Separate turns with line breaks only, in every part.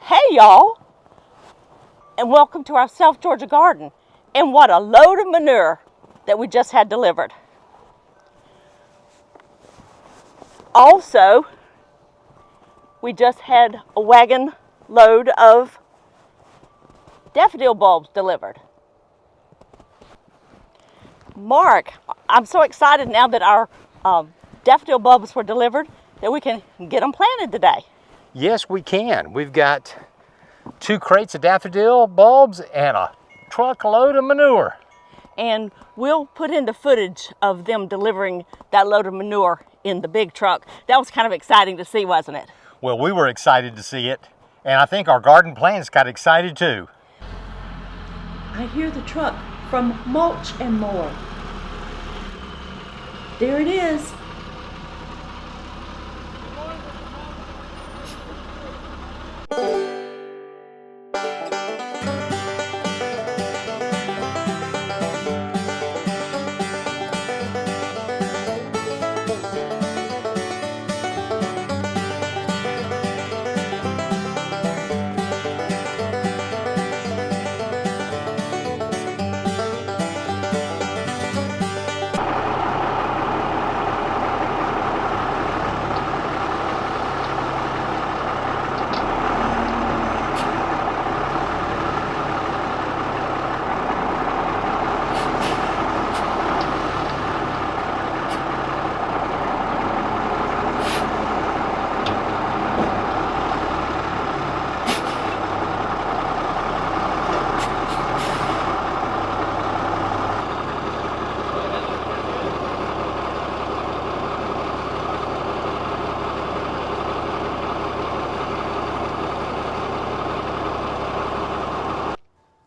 Hey y'all, and welcome to our South Georgia garden. And what a load of manure that we just had delivered. Also, we just had a wagon load of daffodil bulbs delivered. Mark, I'm so excited now that our daffodil bulbs were delivered that we can get them planted today.
Yes, we can. We've got 2 crates of daffodil bulbs and a truckload of manure.
And we'll put in the footage of them delivering that load of manure in the big truck. That was kind of exciting to see, wasn't it?
Well, we were excited to see it, and I think our garden plants got excited too.
I hear the truck from Mulch More. There it is.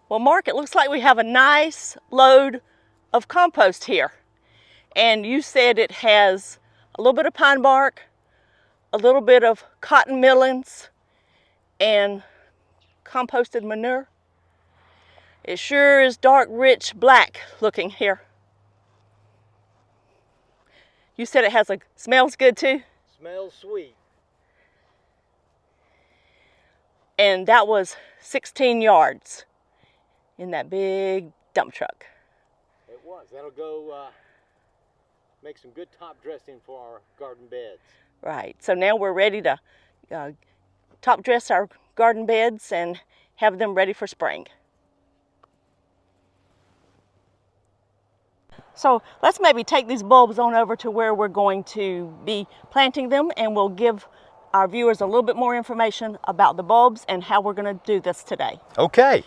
Well, Mark, it looks like we have a nice load of compost here. And you said it has a little bit of pine bark, a little bit of cotton millings, and composted manure. It sure is dark, rich, black looking here. You said it has smells good too?
Smells sweet.
And that was 16 yards in that big dump truck.
It was. That'll go make some good top dressing for our garden beds.
Right, so now we're ready to top dress our garden beds and have them ready for spring. So let's maybe take these bulbs on over to where we're going to be planting them, and we'll give our viewers a little bit more information about the bulbs and how we're going to do this today.
Okay,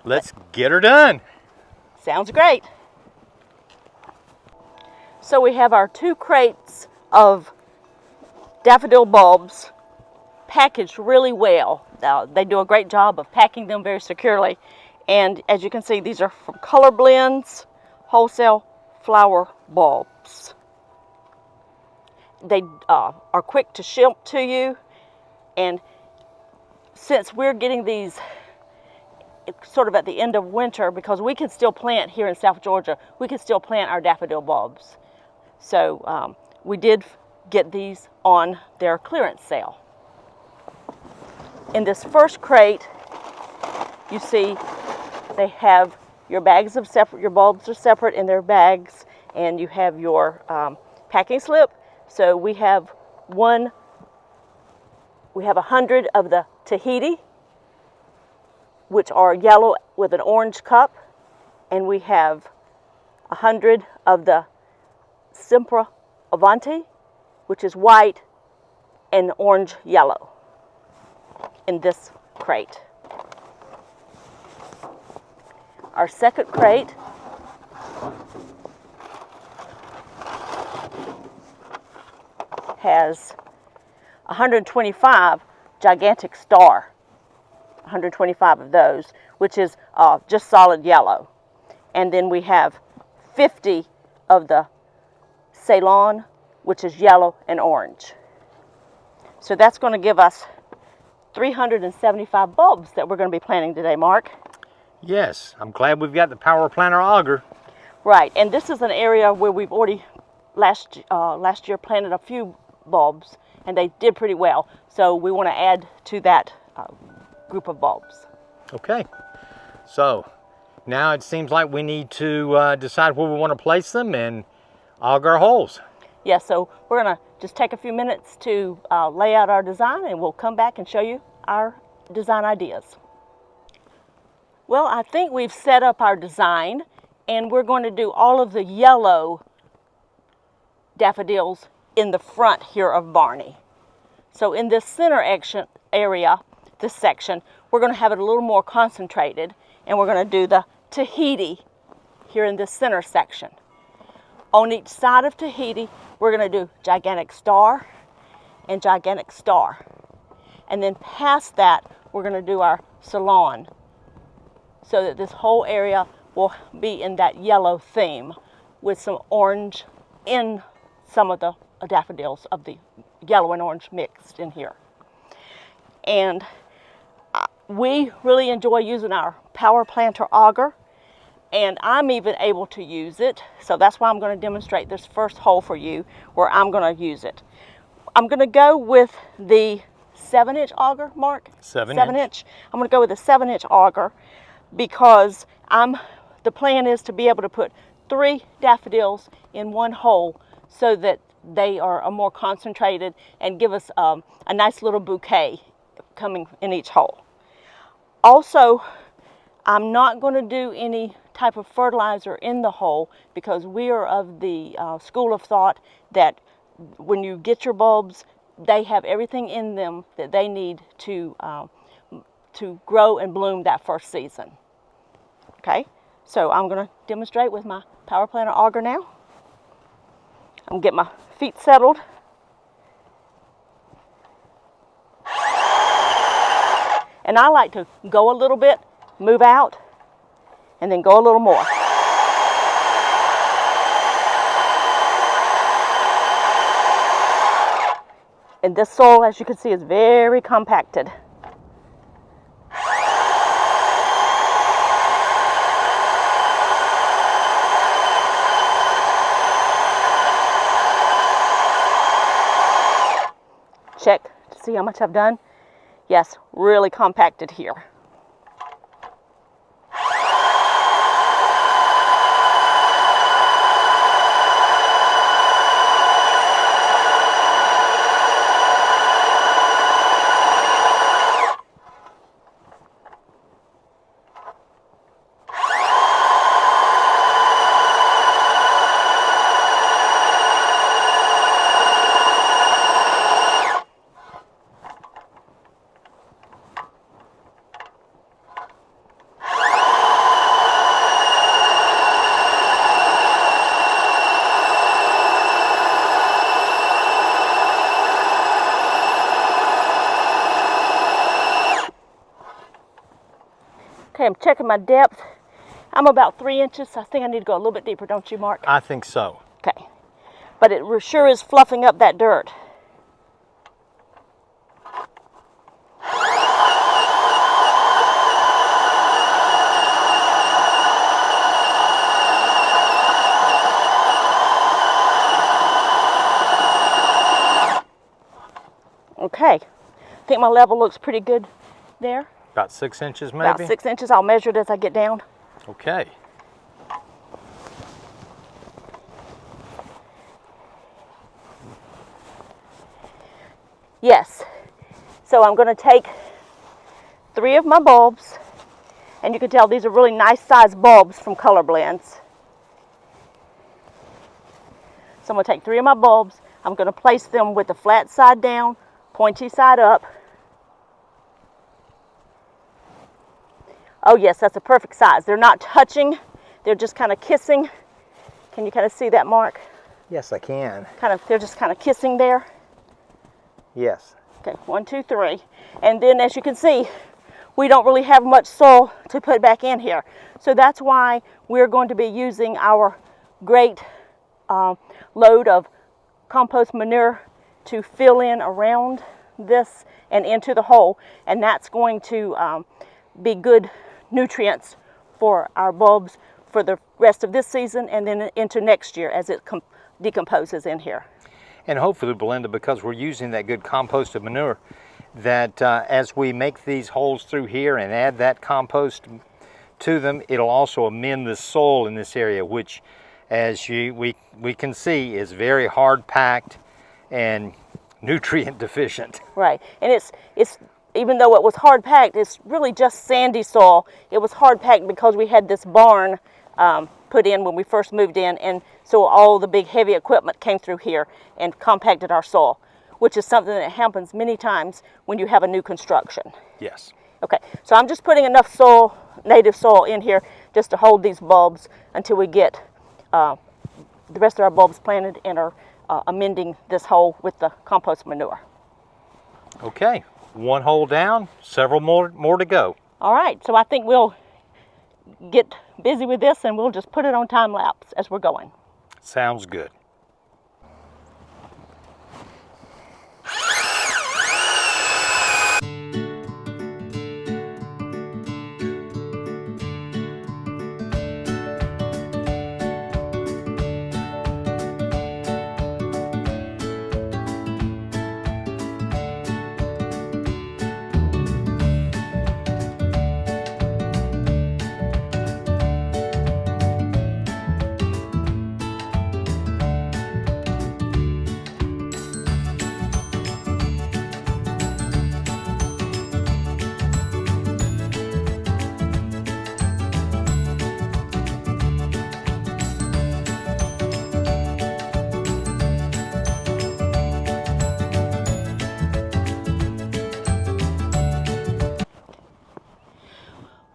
let's get her done.
Sounds great. So we have our 2 crates of daffodil bulbs packaged really well. They do a great job of packing them very securely. And as you can see, these are from Colorblends wholesale flower bulbs. They are quick to ship to you, and since we're getting these sort of at the end of winter, because we can still plant here in South Georgia, we can still plant our daffodil bulbs. So we did get these on their clearance sale. In this first crate, you see they have your bags of separate, your bulbs are separate in their bags, and you have your packing slip. So we have 100 of the Tahiti, which are yellow with an orange cup, and we have 100 of the Simpra Avanti, which is white and orange yellow in this crate. Our second crate has 125 gigantic star, 125 of those, which is just solid yellow. And then we have 50 of the Ceylon, which is yellow and orange. So that's going to give us 375 bulbs that we're going to be planting today, Mark.
Yes, I'm glad we've got the Power Planter Auger.
Right, and this is an area where we've already last year planted a few bulbs, and they did pretty well. So we want to add to that group of bulbs.
Okay, so now it seems like we need to decide where we want to place them and auger our holes.
Yeah, so we're gonna just take a few minutes to lay out our design, and we'll come back and show you our design ideas. Well, I think we've set up our design, and we're going to do all of the yellow daffodils in the front here of Barney. So in this center area, this section, we're going to have it a little more concentrated, and we're going to do the Tahiti here in this center section. On each side of Tahiti, we're going to do gigantic star and gigantic star. And then past that, we're going to do our salon, so that this whole area will be in that yellow theme with some orange in some of the daffodils of the yellow and orange mixed in here. And we really enjoy using our Power Planter Auger, and I'm even able to use it. So that's why I'm going to demonstrate this first hole for you where I'm going to use it. I'm going to go with the 7-inch auger, Mark. 7-inch. I'm going to go with a 7-inch auger because the plan is to be able to put 3 daffodils in one hole so that they are more concentrated and give us a nice little bouquet coming in each hole. Also, I'm not going to do any type of fertilizer in the hole because we are of the school of thought that when you get your bulbs, they have everything in them that they need to grow and bloom that first season. Okay, so I'm going to demonstrate with my Power Planter Auger now. I'm going to get my feet settled. And I like to go a little bit, move out, and then go a little more. And this soil, as you can see, is very compacted. Check to see how much I've done. Yes, really compacted here. Okay, I'm checking my depth. I'm about 3 inches. I think I need to go a little bit deeper, don't you, Mark?
I think so.
Okay, but it sure is fluffing up that dirt. Okay, I think my level looks pretty good there.
About 6 inches maybe?
About 6 inches. I'll measure it as I get down.
Okay.
Yes. So I'm going to take 3 of my bulbs, and you can tell these are really nice sized bulbs from Colorblends. So I'm going to take 3 of my bulbs. I'm going to place them with the flat side down, pointy side up. Oh yes, that's a perfect size. They're not touching, they're just kind of kissing. Can you kind of see that, Mark?
Yes, I can.
They're just kind of kissing there.
Yes.
Okay, 1, 2, 3. And then as you can see, we don't really have much soil to put back in here. So that's why we're going to be using our great load of compost manure to fill in around this and into the hole. And that's going to be good nutrients for our bulbs for the rest of this season and then into next year as it decomposes in here.
And hopefully, Belinda, because we're using that good composted manure, that as we make these holes through here and add that compost to them, it'll also amend the soil in this area, which as we can see is very hard packed and nutrient deficient.
Right, and it's even though it was hard packed, it's really just sandy soil. It was hard packed because we had this barn put in when we first moved in, and so all the big heavy equipment came through here and compacted our soil, which is something that happens many times when you have a new construction.
Yes.
Okay, so I'm just putting enough soil, native soil in here just to hold these bulbs until we get the rest of our bulbs planted and are amending this hole with the compost manure.
Okay, one hole down, several more to go.
All right, so I think we'll get busy with this and we'll just put it on time lapse as we're going.
Sounds good.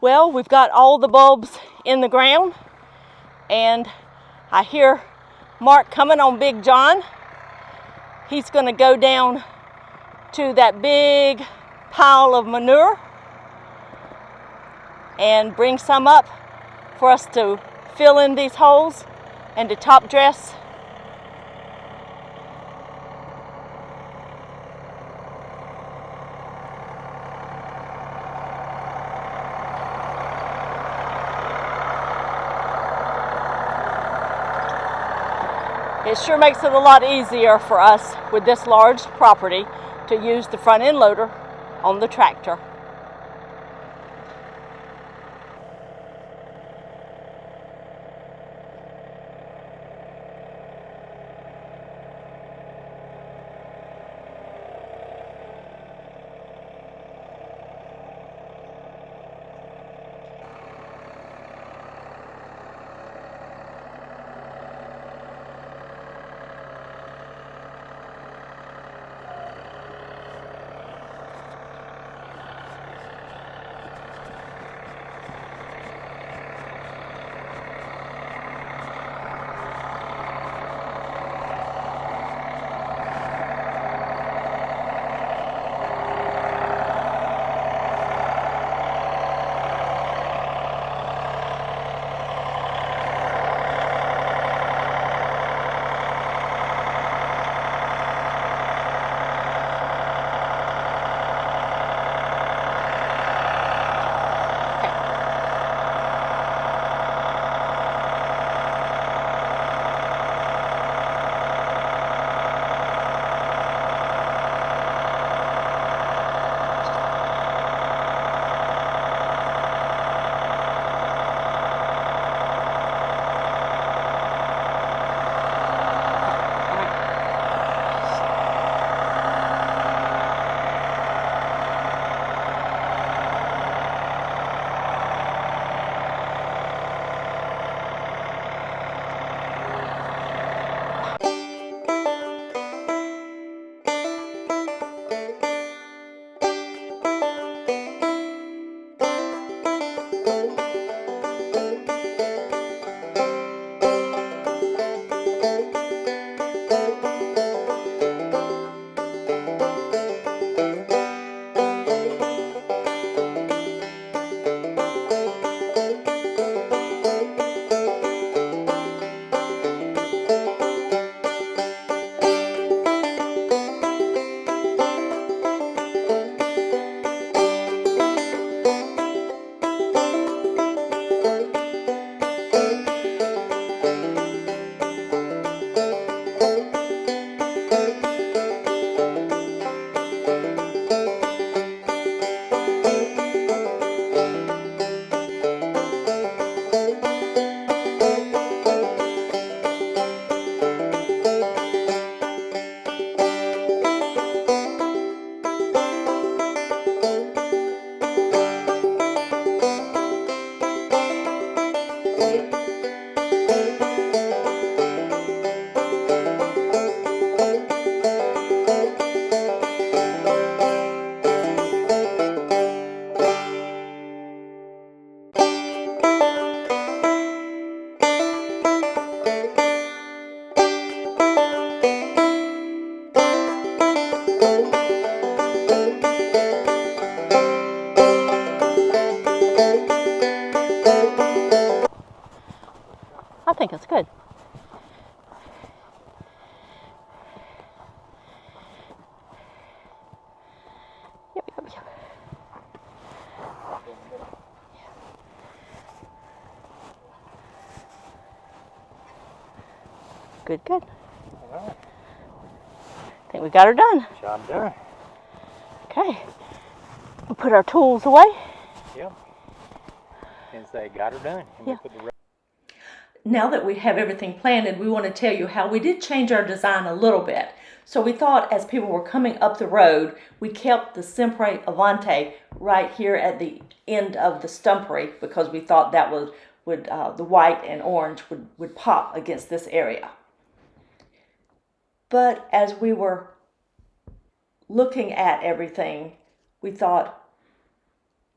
Well, we've got all the bulbs in the ground, and I hear Mark coming on Big John. He's going to go down to that big pile of manure and bring some up for us to fill in these holes and to top dress. It sure makes it a lot easier for us with this large property to use the front end loader on the tractor. Good, good. I think we got her done.
Job done.
Okay. We'll put our tools away.
Yep. And say, got her done. And
Yeah.
we put the
Now that we have everything planted, we want to tell you how we did change our design a little bit. So we thought as people were coming up the road, we kept the Sempre Avante right here at the end of the stumpery because we thought that would the white and orange would pop against this area. But as we were looking at everything, we thought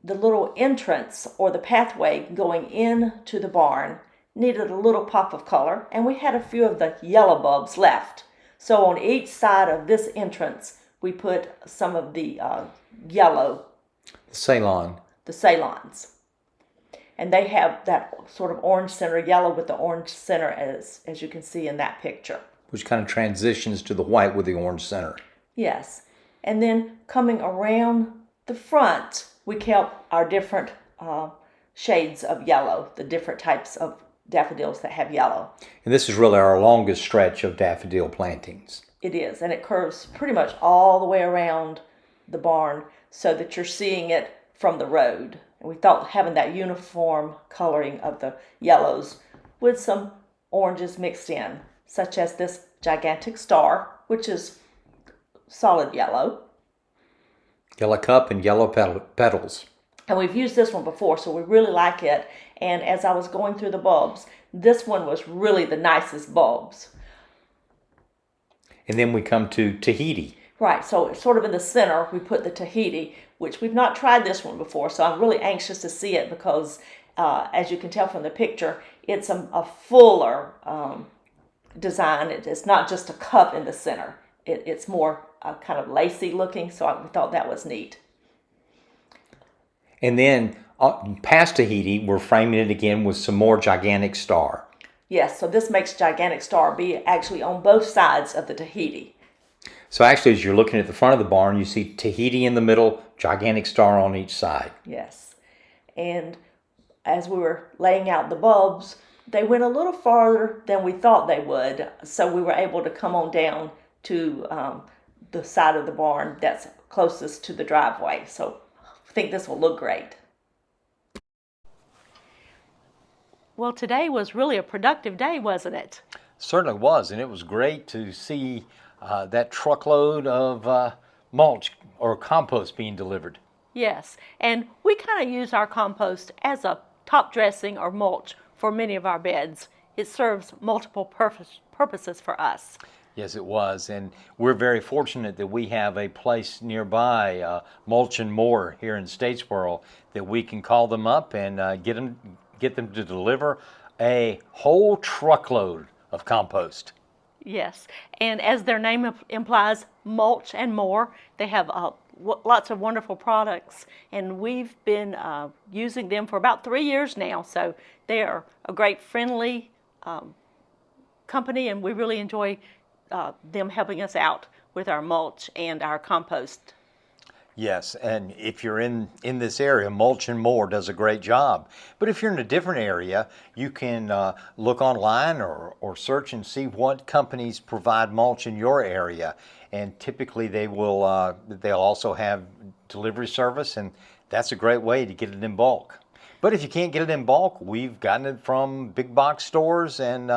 the little entrance or the pathway going into the barn needed a little pop of color, and we had a few of the yellow bulbs left. So on each side of this entrance, we put some of the yellow,
Ceylon.
the Ceylons. And they have that sort of orange center, yellow with the orange center as you can see in that picture.
Which kind of transitions to the white with the orange center.
Yes. And then coming around the front, we kept our different shades of yellow, the different types of daffodils that have yellow.
And this is really our longest stretch of daffodil plantings.
It is, and it curves pretty much all the way around the barn so that you're seeing it from the road. And we thought having that uniform coloring of the yellows with some oranges mixed in, such as this gigantic star, which is solid yellow.
Yellow cup and yellow petals.
And we've used this one before, so we really like it. And as I was going through the bulbs, this one was really the nicest bulbs.
And then we come to Tahiti.
Right, so sort of in the center, we put the Tahiti, which we've not tried this one before, so I'm really anxious to see it because, as you can tell from the picture, it's a fuller design. It's not just a cup in the center. It's more kind of lacy looking, so we thought that was neat.
And then past Tahiti, we're framing it again with some more gigantic star.
Yes, so this makes gigantic star be actually on both sides of the Tahiti.
So actually, as you're looking at the front of the barn, you see Tahiti in the middle, gigantic star on each side.
Yes, and as we were laying out the bulbs, they went a little farther than we thought they would, so we were able to come on down to the side of the barn that's closest to the driveway. So I think this will look great.
Well, today was really a productive day, wasn't it?
Certainly was, and it was great to see that truckload of mulch or compost being delivered.
Yes, and we kind of use our compost as a top dressing or mulch for many of our beds. It serves multiple purposes for us.
Yes, it was, and we're very fortunate that we have a place nearby, Mulch More here in Statesboro, that we can call them up and get them to deliver a whole truckload of compost.
Yes, and as their name implies, Mulch and More, they have lots of wonderful products, and we've been using them for about 3 years now, so they are a great friendly company, and we really enjoy them helping us out with our mulch and our compost.
Yes, and if you're in this area, Mulch More does a great job. But if you're in a different area, you can look online or search and see what companies provide mulch in your area. And typically they'll also have delivery service, and that's a great way to get it in bulk. But if you can't get it in bulk, we've gotten it from big box stores and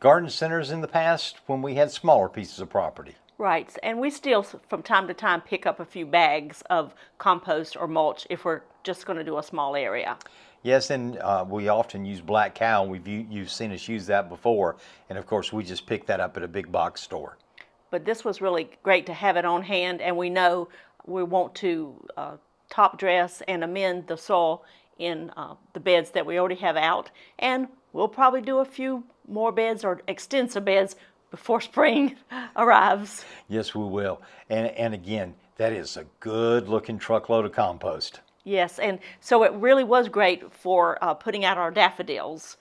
garden centers in the past when we had smaller pieces of property.
Right, and we still from time to time pick up a few bags of compost or mulch if we're just going to do a small area.
Yes, and we often use Black Cow, and you've seen us use that before, and of course we just pick that up at a big box store.
But this was really great to have it on hand, and we know we want to top dress and amend the soil in the beds that we already have out, and we'll probably do a few more beds or extensive beds before spring arrives.
Yes, we will. And again, that is a good looking truckload of compost.
Yes, and so it really was great for putting out our daffodils.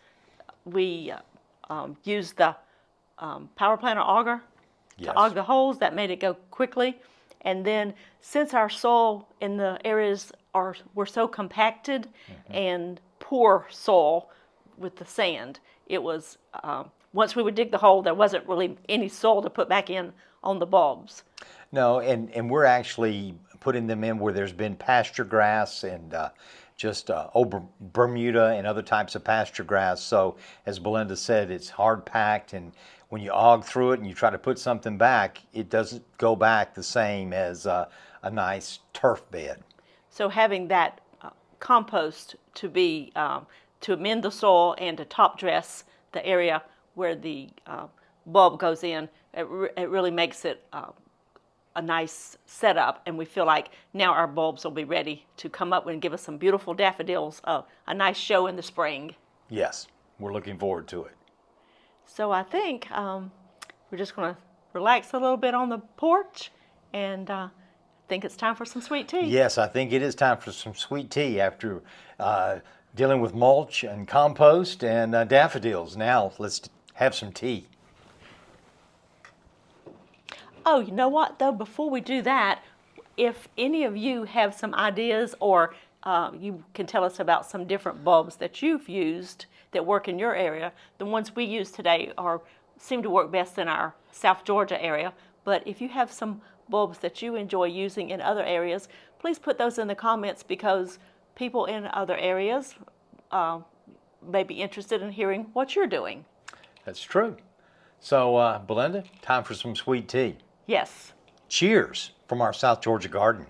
We used the Power Planter Auger to aug the holes. That made it go quickly. And then since our soil in the areas were so compacted and poor soil with the sand. It was, once we would dig the hole, there wasn't really any soil to put back in on the bulbs.
No, and we're actually putting them in where there's been pasture grass and just Bermuda and other types of pasture grass. So as Belinda said, it's hard packed, and when you aug through it and you try to put something back, it doesn't go back the same as a nice turf bed.
So having that compost to be to amend the soil and to top dress the area where the bulb goes in, it really makes it a nice setup, and we feel like now our bulbs will be ready to come up and give us some beautiful daffodils, a nice show in the spring.
Yes, we're looking forward to it.
So I think we're just going to relax a little bit on the porch, and I think it's time for some sweet tea.
Yes, I think it is time for some sweet tea after dealing with mulch and compost and daffodils. Now let's have some tea.
Oh, you know what, though? Before we do that, if any of you have some ideas, or you can tell us about some different bulbs that you've used that work in your area. The ones we use today seem to work best in our South Georgia area. But if you have some bulbs that you enjoy using in other areas, please put those in the comments, because people in other areas may be interested in hearing what you're doing.
That's true. So, Belinda, time for some sweet tea.
Yes.
Cheers from our South Georgia garden.